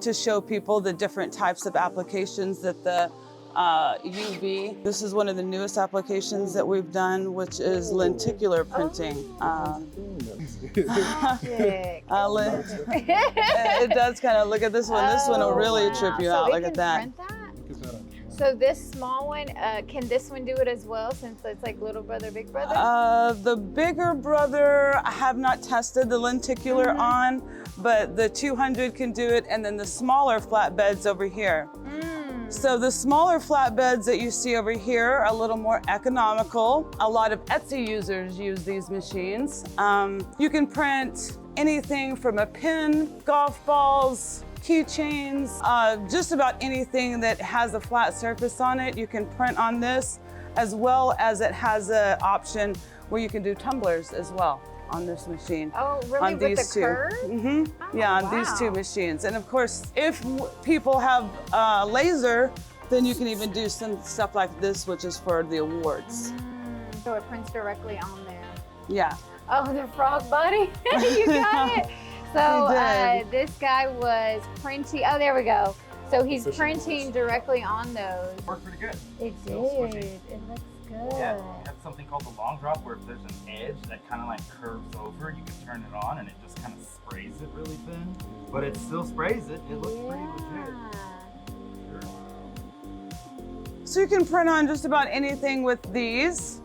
to show people the different types of applications that the UV. This is one of the newest applications that we've done, which is lenticular printing. It does kind of, look at this one. This one will really trip you out. Look at that. So this small one, can this one do it as well, since it's like little brother, big brother? The bigger brother, I have not tested the lenticular on, but the 200 can do it, and then the smaller flatbeds over here. So the smaller flatbeds that you see over here are a little more economical. A lot of Etsy users use these machines. You can print anything from a pin, golf balls, keychains, just about anything that has a flat surface on it. You can print on this, as well as it has an option where you can do tumblers as well on this machine. Oh, really? On With these the two. curve? Oh, yeah, on these two machines. And of course, if people have laser, then you can even do some stuff like this, which is for the awards. So it prints directly on there. Yeah. Oh, the frog body. You got it. So this guy was printing, oh, there we go. So he's printing directly on those. Worked pretty good. It did. It looks good. Yeah, we have something called the long drop, where if there's an edge that kind of like curves over, you can turn it on and it just kind of sprays it really thin. But it still sprays it. It looks pretty legit. So you can print on just about anything with these,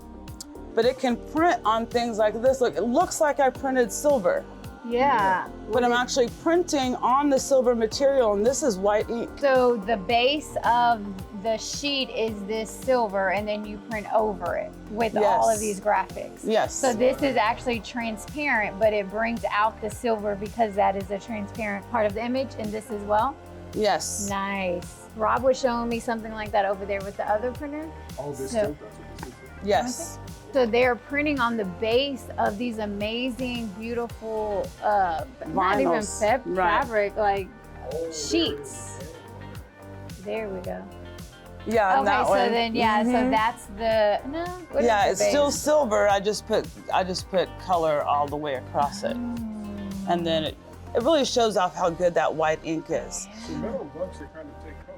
but it can print on things like this. Look, it looks like I printed silver. Yeah. But I'm actually printing on the silver material, and this is white ink. So the base of the sheet is this silver, and then you print over it with all of these graphics. Yes. So this is actually transparent, but it brings out the silver because that is a transparent part of the image, and this as well? Yes. Nice. Rob was showing me something like that over there with the other printer. Oh, this So- too? That's what this is. Yes. So they're printing on the base of these amazing, beautiful, not even Vinyls. fabric, like sheets. There we go. Yeah, Okay, that so one. then, yeah, so that's the, no, what is Yeah, the it's base? still silver. I just put color all the way across it. And then it really shows off how good that white ink is. The metal gloves, they kind of take color.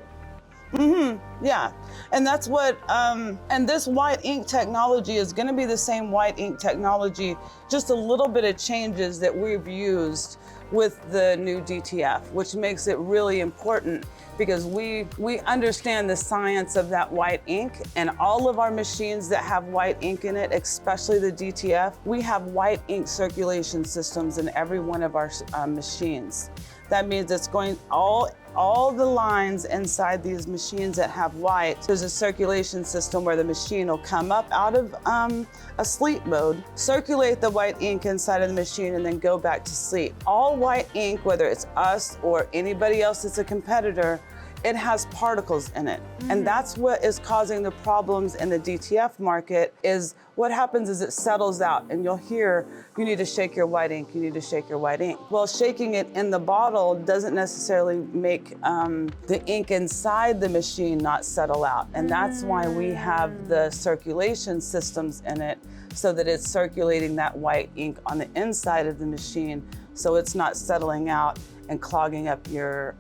Yeah, and that's what, and this white ink technology is gonna be the same white ink technology, just a little bit of changes that we've used with the new DTF, which makes it really important because we understand the science of that white ink, and all of our machines that have white ink in it, especially the DTF, we have white ink circulation systems in every one of our machines. That means it's going all the lines inside these machines that have white. There's a circulation system where the machine will come up out of a sleep mode, circulate the white ink inside of the machine, and then go back to sleep. All white ink, whether it's us or anybody else that's a competitor, it has particles in it. And that's what is causing the problems in the DTF market. Is what happens is it settles out, and you'll hear, you need to shake your white ink, you need to shake your white ink. Well, shaking it in the bottle doesn't necessarily make the ink inside the machine not settle out. And that's why we have the circulation systems in it, so that it's circulating that white ink on the inside of the machine, so it's not settling out and clogging up your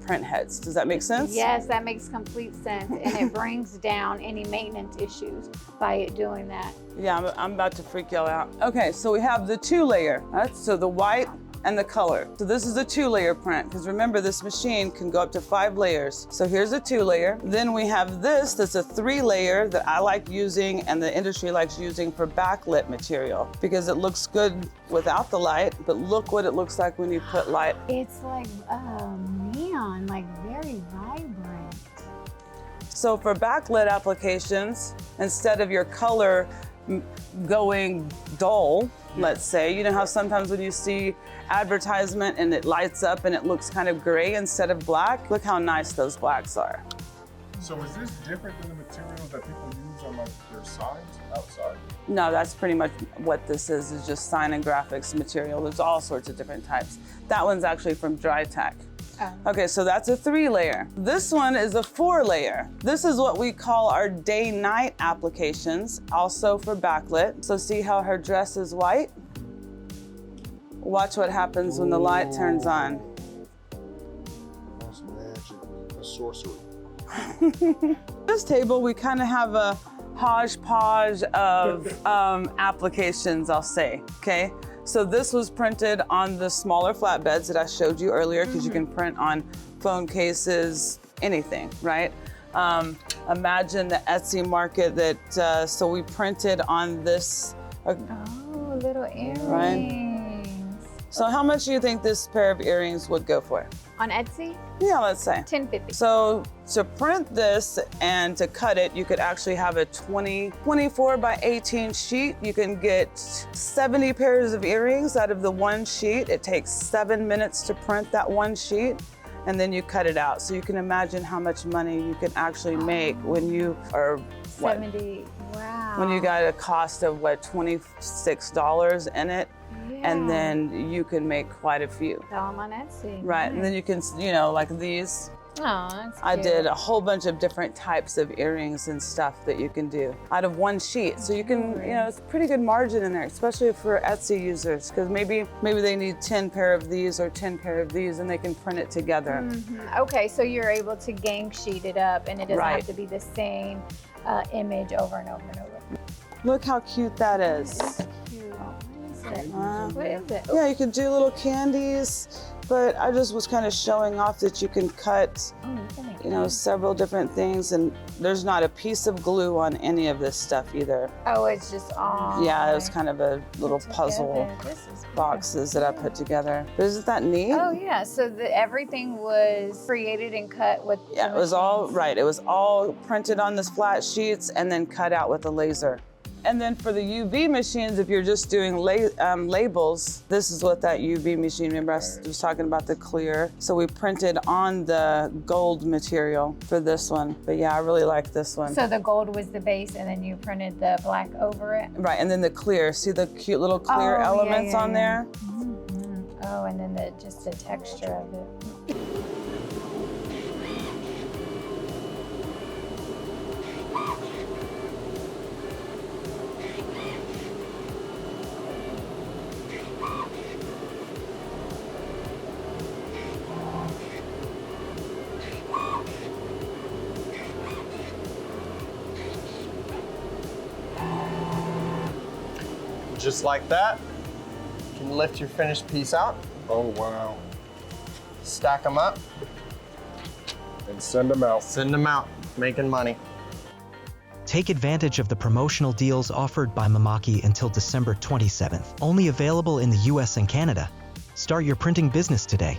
print heads. Does that make sense? Yes, that makes complete sense, and it brings down any maintenance issues by it doing that. Yeah, I'm about to freak y'all out. Okay, so we have the 2-layer. Right? So the white and the color. So this is a 2-layer print, because remember, this machine can go up to 5 layers. So here's a 2-layer. Then we have this, that's a 3-layer that I like using and the industry likes using for backlit material, because it looks good without the light, but look what it looks like when you put light. It's like neon, like very vibrant. So for backlit applications, instead of your color going dull, let's say, you know how sometimes when you see advertisement and it lights up and it looks kind of gray instead of black? Look how nice those blacks are. So is this different than the materials that people use on like their signs outside? No, that's pretty much what this is just sign and graphics material. There's all sorts of different types. That one's actually from Dry Tech. Okay, so that's a 3-layer. This one is a 4-layer. This is what we call our day-night applications, also for backlit. So see how her dress is white? Watch what happens when the light turns on. sorcery. This table, we kind of have a hodgepodge of applications, I'll say, okay? So this was printed on the smaller flatbeds that I showed you earlier, because you can print on phone cases, anything, right? Imagine the Etsy market that, so we printed on this. Oh, little earrings. Right. So how much do you think this pair of earrings would go for? On Etsy? Yeah, let's say. $10.50. So to print this and to cut it, you could actually have a 24 by 18 sheet. You can get 70 pairs of earrings out of the one sheet. It takes 7 minutes to print that one sheet, and then you cut it out. So you can imagine how much money you can actually make when you are, what? 70, wow. When you got a cost of what, $26 in it, and then you can make quite a few. Sell them on Etsy. Right, and then you can, you know, like these. Oh, that's cute. I did a whole bunch of different types of earrings and stuff that you can do out of one sheet. So you can, you know, it's a pretty good margin in there, especially for Etsy users, because maybe they need 10 pair of these or 10 pair of these, and they can print it together. Okay, so you're able to gang sheet it up, and it doesn't Right. have to be the same image over and over and over. Look how cute that is. Cute. What is it? Yeah, you could do little candies, but I just was kind of showing off that you can cut, you know, several different things, and there's not a piece of glue on any of this stuff either. Oh, it's just all. Yeah, it was kind of a little puzzle boxes that I put together. But isn't that neat? Oh yeah, so everything was created and cut with. Yeah, it was all right. It was all printed on this flat sheets and then cut out with a laser. And then for the UV machines, if you're just doing labels, this is what that UV machine, remember I was talking about the clear. So we printed on the gold material for this one. But yeah, I really like this one. So the gold was the base, and then you printed the black over it? Right, and then the clear. See the cute little clear elements on there? Oh, and then just the texture of it. Just like that, you can lift your finished piece out, Oh, wow. stack them up, And send them out. send them out, making money. Take advantage of the promotional deals offered by Mimaki until December 27th. Only available in the US and Canada. Start your printing business today.